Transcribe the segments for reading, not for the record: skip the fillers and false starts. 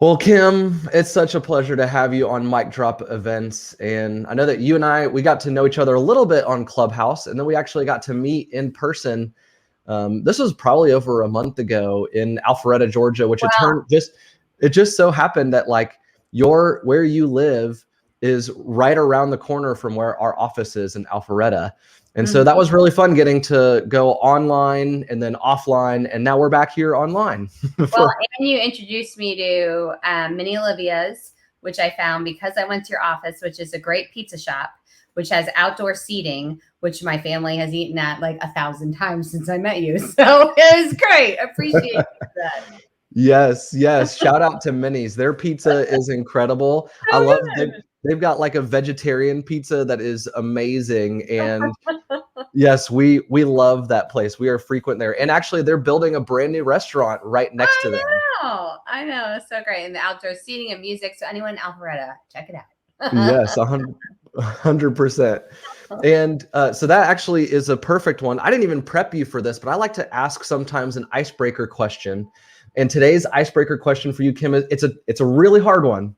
Well, Kim, it's such a pleasure to have you on Mic Drop Events. And I know that you and we got to know each other a little bit on Clubhouse, and then we actually got to meet in person. This was probably over a month ago in Alpharetta, Georgia, which Wow. it just so happened that like where you live is right around the corner from where our office is in Alpharetta. And so that was really fun getting to go online and then offline. And now we're back here online. Well, and you introduced me to Mini Olivia's, which I found because I went to your office, which is a great pizza shop, which has outdoor seating, which my family has eaten at like 1,000 times since I met you. So it was great. Appreciate that. Yes, yes. Shout out to Minnie's. Their pizza is incredible. I So love good. they've got like a vegetarian pizza that is amazing. And yes, we love that place. We are frequent there. And actually they're building a brand new restaurant right next to them. I know. It's so great. And the outdoor seating and music. So anyone in Alpharetta, check it out. Yes, 100%. And so that actually is a perfect one. I didn't even prep you for this, but I like to ask sometimes an icebreaker question. And today's icebreaker question for you, Kim, it's a really hard one.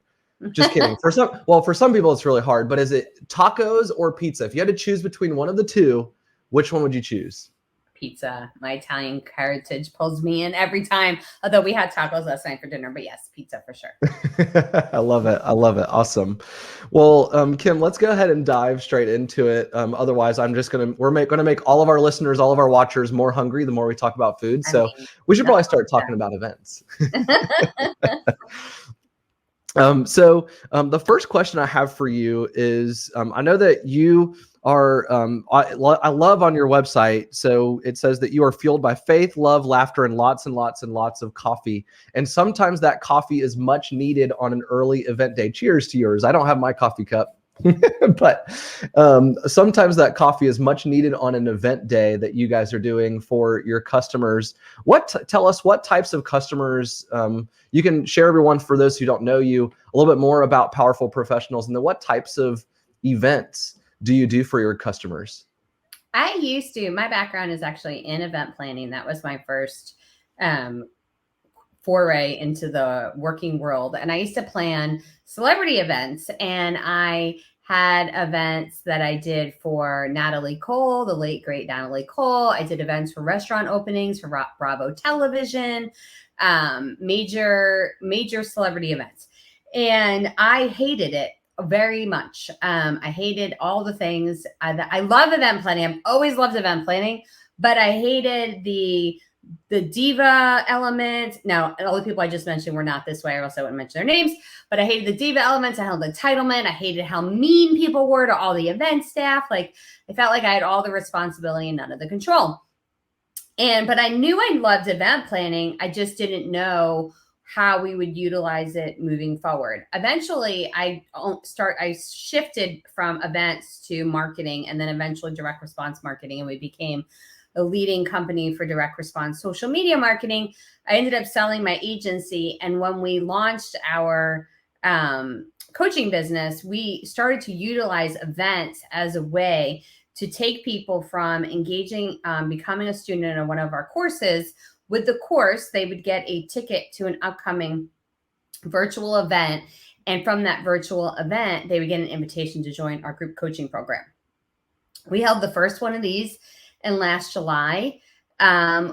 Just kidding. For some people it's really hard, but is it tacos or pizza? If you had to choose between one of the two, which one would you choose? Pizza. My Italian heritage pulls me in every time. Although we had tacos last night for dinner, but yes, pizza for sure. I love it. I love it. Awesome. Well, Kim, let's go ahead and dive straight into it. Otherwise, gonna make all of our listeners, all of our watchers more hungry the more we talk about food. I So mean, we should no. probably start talking about events. The first question I have for you is I know that you are, I love on your website. So it says that you are fueled by faith, love, laughter, and lots and lots and lots of coffee. And sometimes that coffee is much needed on an early event day. Cheers to yours. I don't have my coffee cup. But sometimes that coffee is much needed on an event day that you guys are doing for your customers. Tell us what types of customers you can share, everyone, for those who don't know you, a little bit more about Powerful Professionals, and then what types of events do you do for your customers? My background is actually in event planning. That was my first foray into the working world. And I used to plan celebrity events, and I had events that I did for Natalie Cole, the late great Natalie Cole. I did events for restaurant openings for Bravo Television, major celebrity events. And I hated it very much. I hated all the things. I love event planning. I've always loved event planning, but I hated the diva element. Now, all the people I just mentioned were not this way, or else I wouldn't mention their names. But I hated the diva elements. I hated the entitlement. I hated how mean people were to all the event staff. Like, I felt like I had all the responsibility and none of the control. But I knew I loved event planning. I just didn't know how we would utilize it moving forward. Eventually, I shifted from events to marketing, and then eventually direct response marketing, and we became a leading company for direct response social media marketing. I ended up selling my agency, and when we launched our coaching business, we started to utilize events as a way to take people from engaging, becoming a student in one of our courses. With the course, they would get a ticket to an upcoming virtual event. And from that virtual event, they would get an invitation to join our group coaching program. We held the first one of these in last July.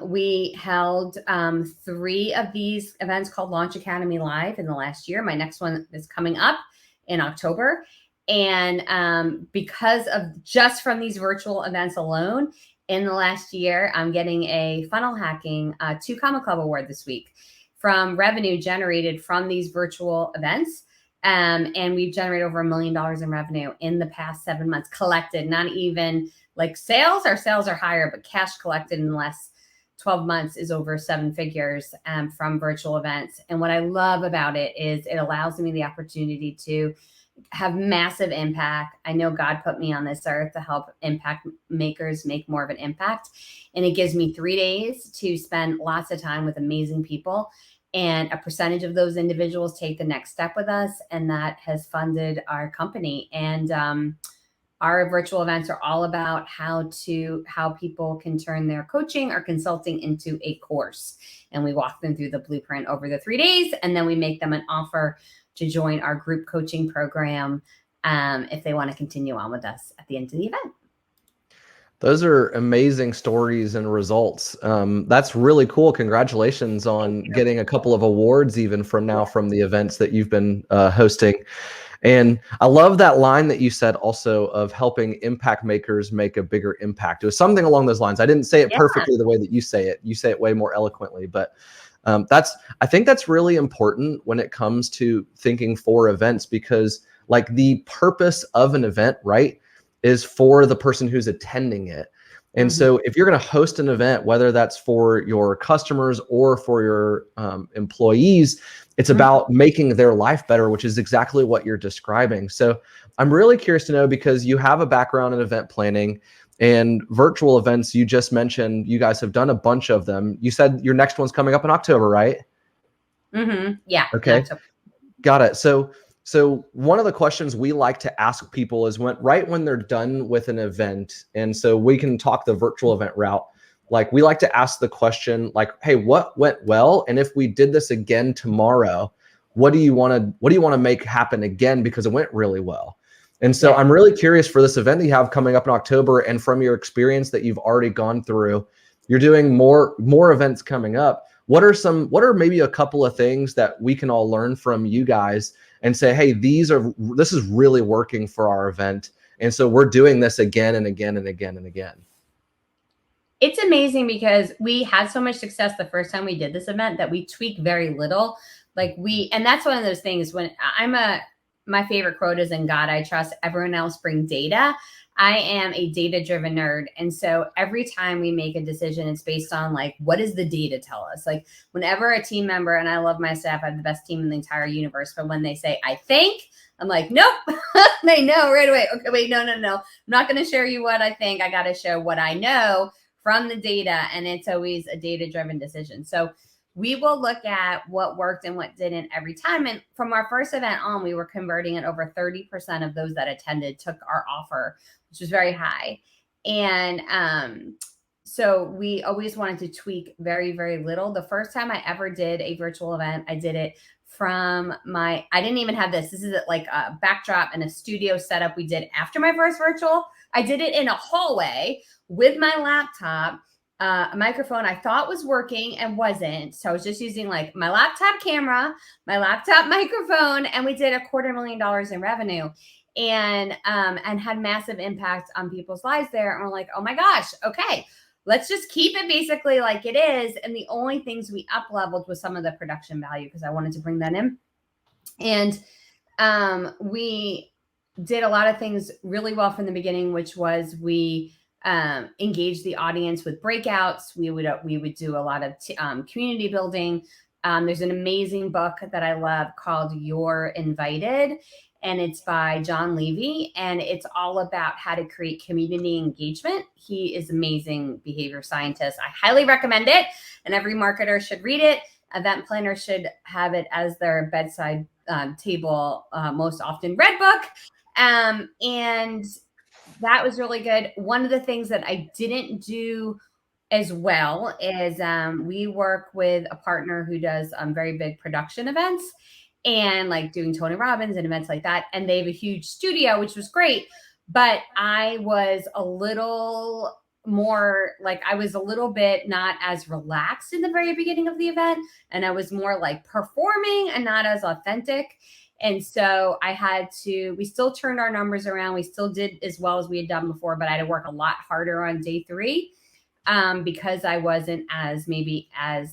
We held 3 of these events called Launch Academy Live in the last year. My next one is coming up in October. And because of just from these virtual events alone, in the last year, I'm getting a funnel hacking 2 Comma Club award this week from revenue generated from these virtual events. And we've generated over $1 million in revenue in the past 7 months collected, not even like sales. Our sales are higher, but cash collected in the last 12 months is over 7 figures from virtual events. And what I love about it is it allows me the opportunity to have massive impact. I know God put me on this earth to help impact makers make more of an impact. And it gives me 3 days to spend lots of time with amazing people. And a percentage of those individuals take the next step with us. And that has funded our company. And Our virtual events are all about how people can turn their coaching or consulting into a course. And we walk them through the blueprint over the 3 days, and then we make them an offer to join our group coaching program if they want to continue on with us at the end of the event. Those are amazing stories and results. That's really cool. Congratulations on getting a couple of awards even from the events that you've been hosting. And I love that line that you said also of helping impact makers make a bigger impact. It was something along those lines. I didn't say it perfectly the way that you say it. You say it way more eloquently, but I think that's really important when it comes to thinking for events, because like the purpose of an event, right, is for the person who's attending it. And so if you're going to host an event, whether that's for your customers or for your employees, it's about making their life better, which is exactly what you're describing. So I'm really curious to know, because you have a background in event planning and virtual events. You just mentioned you guys have done a bunch of them. You said your next one's coming up in October, right? Yeah. Okay. Got it. So one of the questions we like to ask people is right when they're done with an event, and so we can talk the virtual event route. Like, we like to ask the question, like, hey, what went well? And if we did this again tomorrow, what do you want to make happen again because it went really well? And so I'm really curious for this event that you have coming up in October, and from your experience that you've already gone through, you're doing more events coming up. What are maybe a couple of things that we can all learn from you guys and say, hey, this is really working for our event, and so we're doing this again and again and again and again? It's amazing because we had so much success the first time we did this event that we tweaked very little. And that's one of those things when my favorite quote is, "In God I trust, everyone else bring data." I am a data-driven nerd. And so every time we make a decision, it's based on like, what does the data tell us? Like, whenever a team member, and I love my staff, I have the best team in the entire universe, but when they say, I think, I'm like, nope. They know right away. Okay, wait, no. I'm not going to share you what I think. I got to show what I know from the data. And it's always a data-driven decision. So we will look at what worked and what didn't every time. And from our first event on, we were converting at over 30% of those that attended took our offer, which was very high. And so we always wanted to tweak very, very little. The first time I ever did a virtual event, I did it from I didn't even have this. This is like a backdrop and a studio setup we did after my first virtual. I did it in a hallway with my laptop, a microphone I thought was working and wasn't. So I was just using like my laptop camera, my laptop microphone, and we did $250,000 in revenue. And had massive impact on people's lives there. And we're like, oh my gosh, okay, let's just keep it basically like it is. And the only things we up leveled was some of the production value, because I wanted to bring that in. And we did a lot of things really well from the beginning, which was we engaged the audience with breakouts. We would do a lot of community building. There's an amazing book that I love called You're Invited, and it's by John Levy, and it's all about how to create community engagement. He is amazing behavior scientist. I highly recommend it, and every marketer should read it. Event planners should have it as their bedside table, most often read book. And that was really good. One of the things that I didn't do as well is we work with a partner who does very big production events, and like doing Tony Robbins and events like that. And they have a huge studio, which was great. But I was a little more like, I was a little bit not as relaxed in the very beginning of the event. And I was more like performing and not as authentic. And so we still turned our numbers around. We still did as well as we had done before, but I had to work a lot harder on day 3 because I wasn't as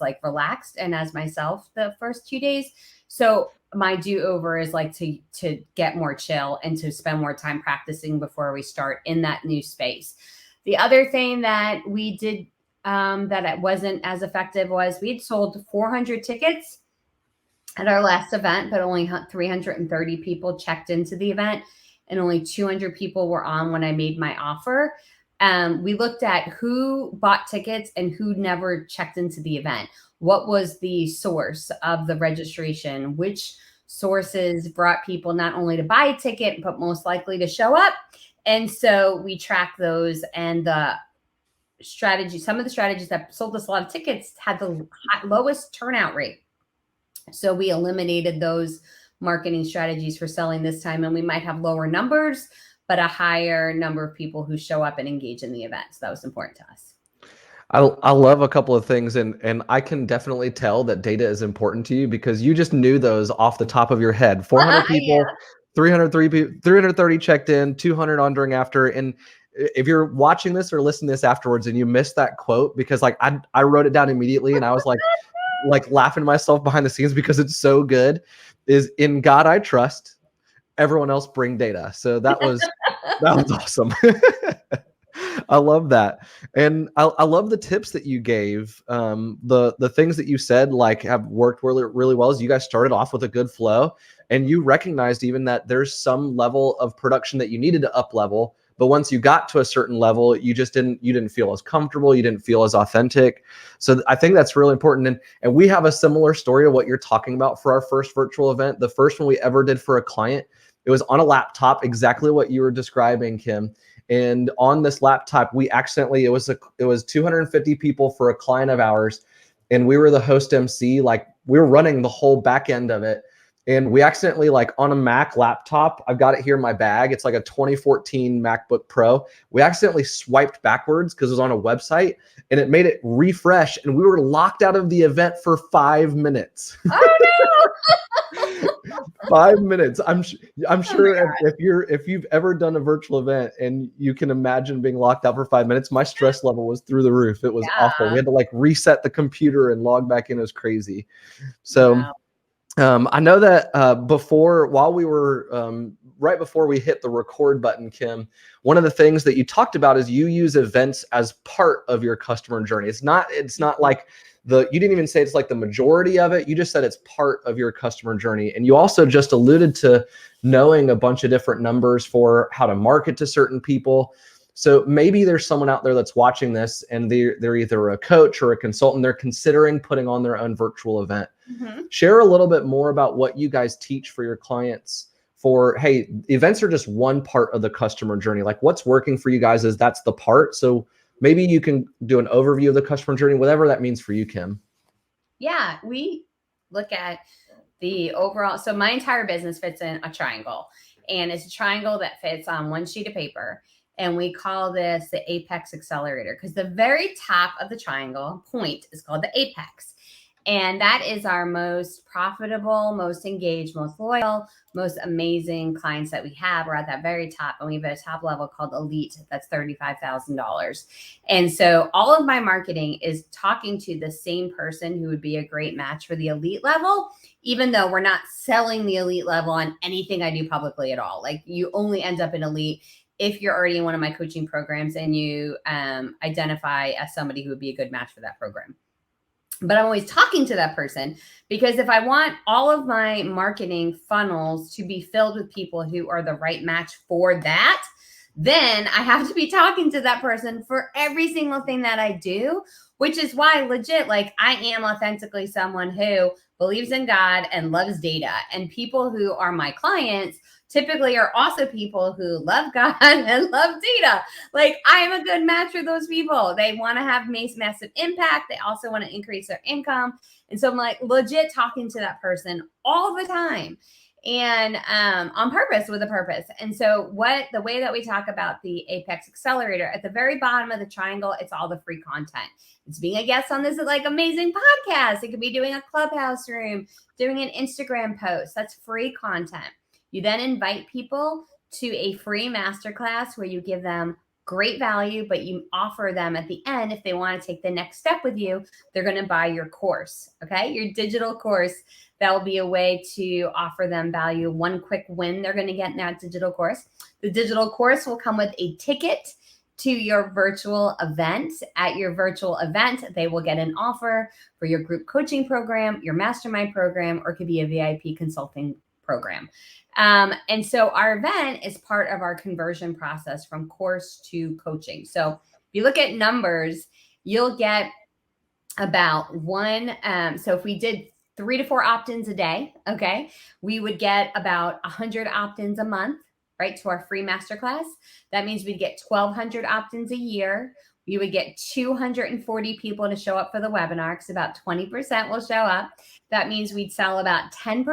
like relaxed and as myself the first 2 days. So my do-over is like to get more chill and to spend more time practicing before we start in that new space. The other thing that we did that it wasn't as effective was we'd sold 400 tickets at our last event, but only 330 people checked into the event, and only 200 people were on when I made my offer. We looked at who bought tickets and who never checked into the event. What was the source of the registration? Which sources brought people not only to buy a ticket, but most likely to show up? And so we track those, and some of the strategies that sold us a lot of tickets had the lowest turnout rate. So we eliminated those marketing strategies for selling this time, and we might have lower numbers, but a higher number of people who show up and engage in the event. So that was important to us. I love a couple of things, and I can definitely tell that data is important to you because you just knew those off the top of your head. 400 people, 303 people, 330 checked in, 200 on during after. And if you're watching this or listening to this afterwards and you missed that quote, because like I wrote it down immediately and I was like laughing to myself behind the scenes because it's so good, is in God I trust, everyone else bring data. So that was awesome. I love that. And I love the tips that you gave. The things that you said like have worked really, really well is you guys started off with a good flow and you recognized even that there's some level of production that you needed to up level. But once you got to a certain level, you didn't feel as comfortable. You didn't feel as authentic. So I think that's really important. And we have a similar story of what you're talking about for our first virtual event. The first one we ever did for a client, it was on a laptop, exactly what you were describing, Kim. And on this laptop, we accidentally, it was 250 people for a client of ours. And we were the host MC, like we were running the whole back end of it. And we accidentally, like on a Mac laptop, I've got it here in my bag. It's like a 2014 MacBook Pro. We accidentally swiped backwards because it was on a website and it made it refresh. And we were locked out of the event for 5 minutes. Oh no! 5 minutes. I'm sure if you've ever done a virtual event and you can imagine being locked out for 5 minutes, my stress level was through the roof. It was awful. We had to like reset the computer and log back in. It was crazy. So I know that while we were right before we hit the record button, Kim, one of the things that you talked about is you use events as part of your customer journey. It's not like you didn't even say it's like the majority of it. You just said it's part of your customer journey. And you also just alluded to knowing a bunch of different numbers for how to market to certain people. So maybe there's someone out there that's watching this and they're either a coach or a consultant. They're considering putting on their own virtual event. Mm-hmm. Share a little bit more about what you guys teach for your clients for, hey, events are just one part of the customer journey. Like what's working for you guys is that's the part. So maybe you can do an overview of the customer journey, whatever that means for you, Kim. Yeah, we look at the overall. So my entire business fits in a triangle, and it's a triangle that fits on one sheet of paper. And we call this the apex accelerator because the very top of the triangle point is called the apex. And that is our most profitable, most engaged, most loyal, most amazing clients that we have. We're at that very top, and we have a top level called Elite. That's $35,000. And so all of my marketing is talking to the same person who would be a great match for the Elite level, even though we're not selling the Elite level on anything I do publicly at all. Like you only end up in Elite if you're already in one of my coaching programs and you identify as somebody who would be a good match for that program. But I'm always talking to that person because if I want all of my marketing funnels to be filled with people who are the right match for that, then I have to be talking to that person for every single thing that I do, which is why legit, like I am authentically someone who believes in God and loves data. And people who are my clients typically are also people who love God and love data. Like I am a good match for those people. They want to have massive impact. They also want to increase their income. And so I'm like legit talking to that person all the time and on purpose with a purpose. And so the way that we talk about the Apex Accelerator at the very bottom of the triangle, it's all the free content. It's being a guest on this like amazing podcast. It could be doing a clubhouse room, doing an Instagram post. That's free content. You then invite people to a free masterclass where you give them great value, but you offer them at the end, if they want to take the next step with you, they're going to buy your course, okay? Your digital course. That will be a way to offer them value. One quick win they're going to get in that digital course. The digital course will come with a ticket to your virtual event. At your virtual event, they will get an offer for your group coaching program, your mastermind program, or it could be a VIP consulting program. And so our event is part of our conversion process from course to coaching. So if you look at numbers, you'll get about so if we did 3 to 4 opt-ins a day, okay, we would get about 100 opt-ins a month. right, to our free masterclass. That means we'd get 1,200 opt-ins a year. We would get 240 people to show up for the webinar because about 20% will show up. That means we'd sell about 10%,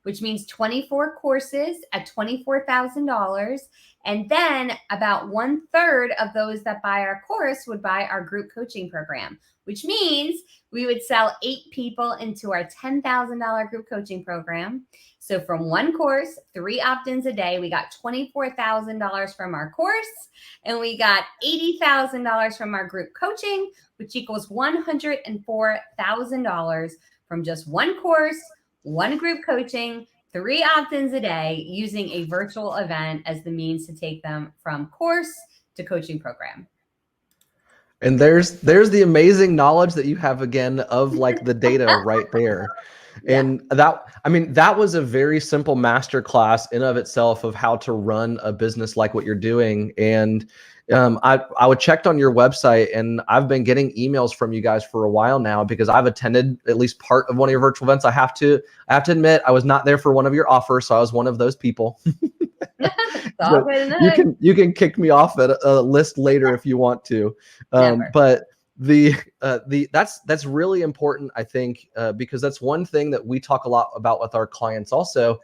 which means 24 courses at $24,000. And then about 1/3 of those that buy our course would buy our group coaching program, which means we would sell 8 people into our $10,000 group coaching program. So from one course, 3 opt-ins a day, we got $24,000 from our course, and we got $80,000 from our group coaching, which equals $104,000 from just one course, one group coaching, 3 opt-ins a day, using a virtual event as the means to take them from course to coaching program. And there's the amazing knowledge that you have again of like the data right there. Yeah. And that, I mean, that was a very simple master class in of itself of how to run a business like what you're doing. And I would checked on your website, and I've been getting emails from you guys for a while now because I've attended at least part of one of your virtual events. I have to admit, I was not there for one of your offers, so I was one of those people. So you can kick me off at a list later if you want to. But that's really important, I think, because that's one thing that we talk a lot about with our clients also,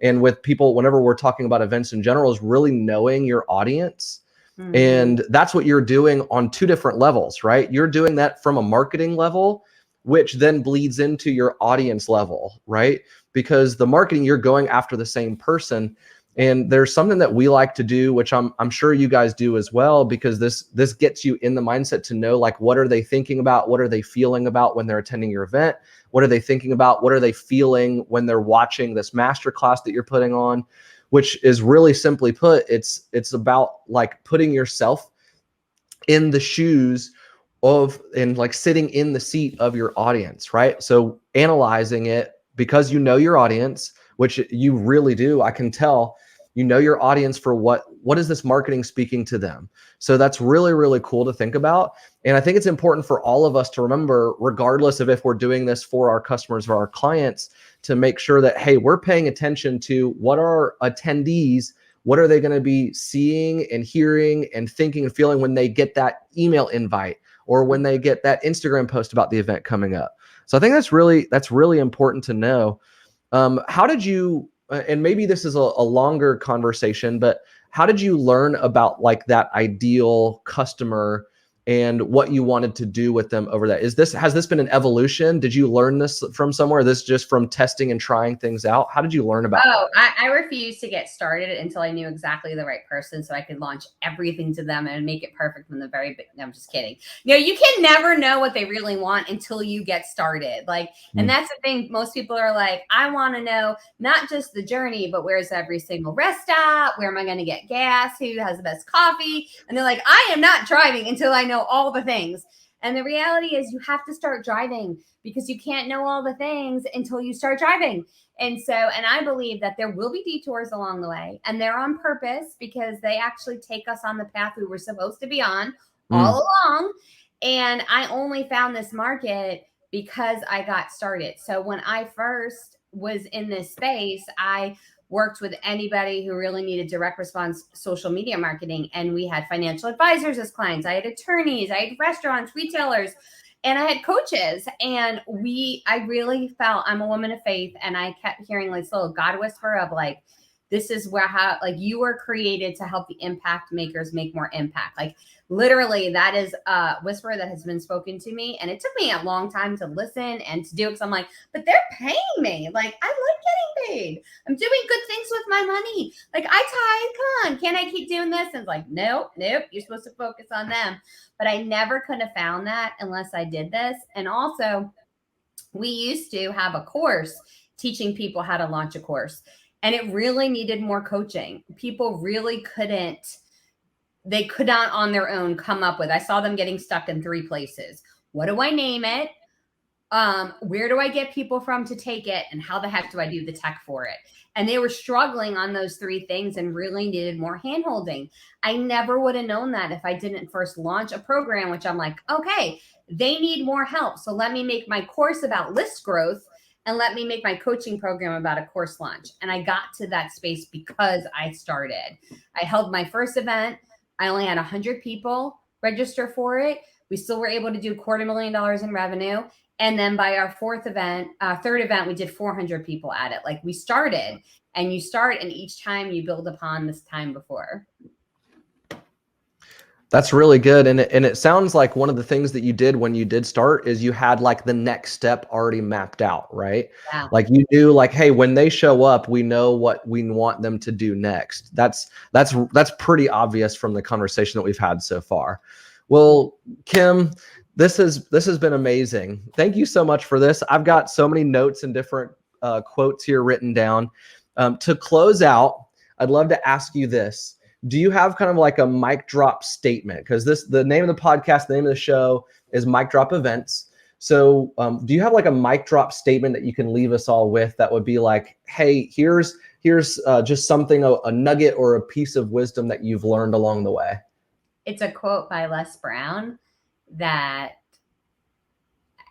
and with people whenever we're talking about events in general, is really knowing your audience. Mm-hmm. And that's what you're doing on 2 different levels, right? You're doing that from a marketing level, which then bleeds into your audience level, right? Because the marketing, you're going after the same person. And there's something that we like to do, which I'm sure you guys do as well, because this gets you in the mindset to know, like, what are they thinking about? What are they feeling about when they're attending your event? What are they thinking about? What are they feeling when they're watching this masterclass that you're putting on? Which is really simply put, it's about like putting yourself in the shoes of, and like sitting in the seat of your audience, right? So analyzing it, because you know your audience, which you really do. I can tell you know your audience for what is this marketing speaking to them. So that's really, really cool to think about. And I think it's important for all of us to remember, regardless of if we're doing this for our customers or our clients, to make sure that, hey, we're paying attention to what our attendees, what are they going to be seeing and hearing and thinking and feeling when they get that email invite or when they get that Instagram post about the event coming up. So I think that's really important to know. How did you, and maybe this is a longer conversation, but how did you learn about like that ideal customer and what you wanted to do with them over that? Has this been an evolution? Did you learn this from somewhere? This just from testing and trying things out? How did you learn about that? I refused to get started until I knew exactly the right person so I could launch everything to them and make it perfect from the very beginning. No, I'm just kidding. You can never know what they really want until you get started. And that's the thing. Most people are like, I want to know not just the journey, but where's every single rest stop? Where am I going to get gas? Who has the best coffee? And they're like, I am not driving until I know all the things. And the reality is you have to start driving, because you can't know all the things until you start driving. And I believe that there will be detours along the way, and they're on purpose because they actually take us on the path we were supposed to be on all along. And I only found this market because I got started. So when I first was in this space, I worked with anybody who really needed direct response social media marketing. And we had financial advisors as clients. I had attorneys, I had restaurants, retailers, and I had coaches. And I really felt, I'm a woman of faith. And I kept hearing this little God whisper of like, this is how you were created to help the impact makers make more impact. Like literally that is a whisper that has been spoken to me. And it took me a long time to listen and to do it. Because I'm like, but they're paying me. Like I like getting paid. I'm doing good things with my money. Like I tithe, come on, can I keep doing this? And it's like, nope, you're supposed to focus on them. But I never could have found that unless I did this. And also we used to have a course teaching people how to launch a course. And it really needed more coaching. People really they could not on their own come up with, I saw them getting stuck in 3 places. What do I name it? Where do I get people from to take it? And how the heck do I do the tech for it? And they were struggling on those 3 things and really needed more handholding. I never would have known that if I didn't first launch a program, which I'm like, okay, they need more help. So let me make my course about list growth and let me make my coaching program about a course launch. And I got to that space because I started. I held my first event. I only had 100 people register for it. We still were able to do $250,000 in revenue. And then by our third event, we did 400 people at it. Like, we started, and you start, and each time you build upon this time before. That's really good. And it sounds like one of the things that you did when you did start is you had like the next step already mapped out, right? Yeah. Like, you knew, like, hey, when they show up, we know what we want them to do next. That's pretty obvious from the conversation that we've had so far. Well, Kim, this has been amazing. Thank you so much for this. I've got so many notes and different quotes here written down. To close out, I'd love to ask you this. Do you have kind of like a mic drop statement? Because the name of the podcast, the name of the show is Mic Drop Events. So do you have like a mic drop statement that you can leave us all with that would be like, hey, here's just something, a nugget or a piece of wisdom that you've learned along the way? It's a quote by Les Brown that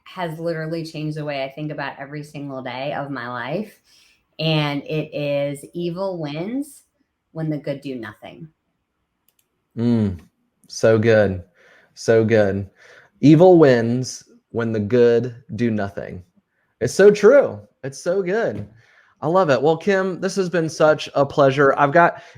has literally changed the way I think about every single day of my life. And it is, evil wins when the good do nothing. So good. So good. Evil wins when the good do nothing. It's so true. It's so good. I love it. Well, Kim, this has been such a pleasure.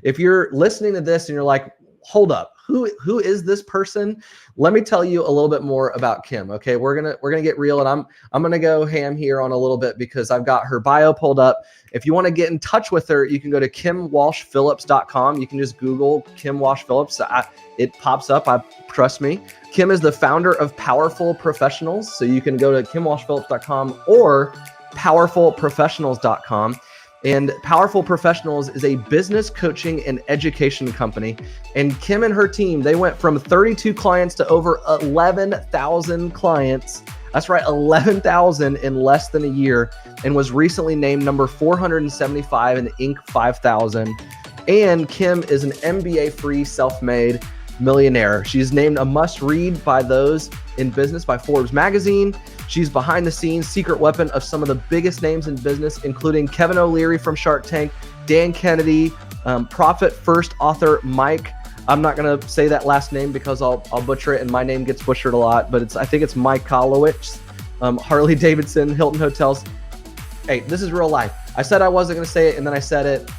If you're listening to this and you're like, hold up, who is this person? Let me tell you a little bit more about Kim. Okay, we're gonna get real, and I'm gonna go ham here on a little bit because I've got her bio pulled up. If you want to get in touch with her, you can go to kimwalshphillips.com. You can just Google Kim Walsh Phillips. It pops up. Trust me. Kim is the founder of Powerful Professionals, so you can go to kimwalshphillips.com or powerfulprofessionals.com. And Powerful Professionals is a business coaching and education company. And Kim and her team, they went from 32 clients to over 11,000 clients. That's right, 11,000 in less than a year, and was recently named number 475 in the Inc. 5000. And Kim is an MBA-free self-made millionaire. She's named a must-read by those in business by Forbes magazine. She's behind the scenes secret weapon of some of the biggest names in business, including Kevin O'Leary from Shark Tank, Dan Kennedy, Profit First author Mike. I'm not going to say that last name because I'll butcher it, and my name gets butchered a lot, but I think it's Mike Kolowitz, Harley Davidson, Hilton Hotels. Hey, this is real life. I said I wasn't going to say it, and then I said it.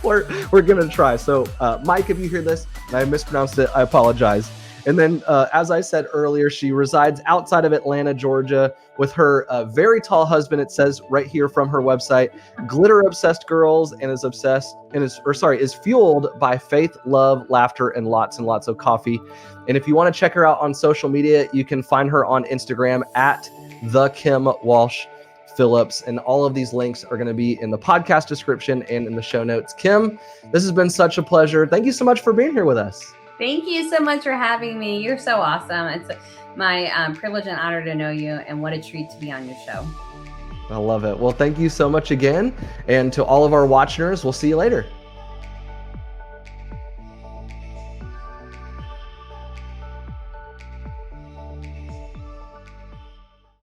We're going to try. So Mike, if you hear this and I mispronounced it, I apologize. And then, as I said earlier, she resides outside of Atlanta, Georgia, with her very tall husband. It says right here from her website, glitter obsessed girls, and is fueled by faith, love, laughter, and lots of coffee. And if you want to check her out on social media, you can find her on Instagram at the Kim Walsh Phillips. And all of these links are going to be in the podcast description and in the show notes. Kim, this has been such a pleasure. Thank you so much for being here with us. Thank you so much for having me. You're so awesome. It's my privilege and honor to know you, and what a treat to be on your show. I love it. Well, thank you so much again. And to all of our watchers, we'll see you later.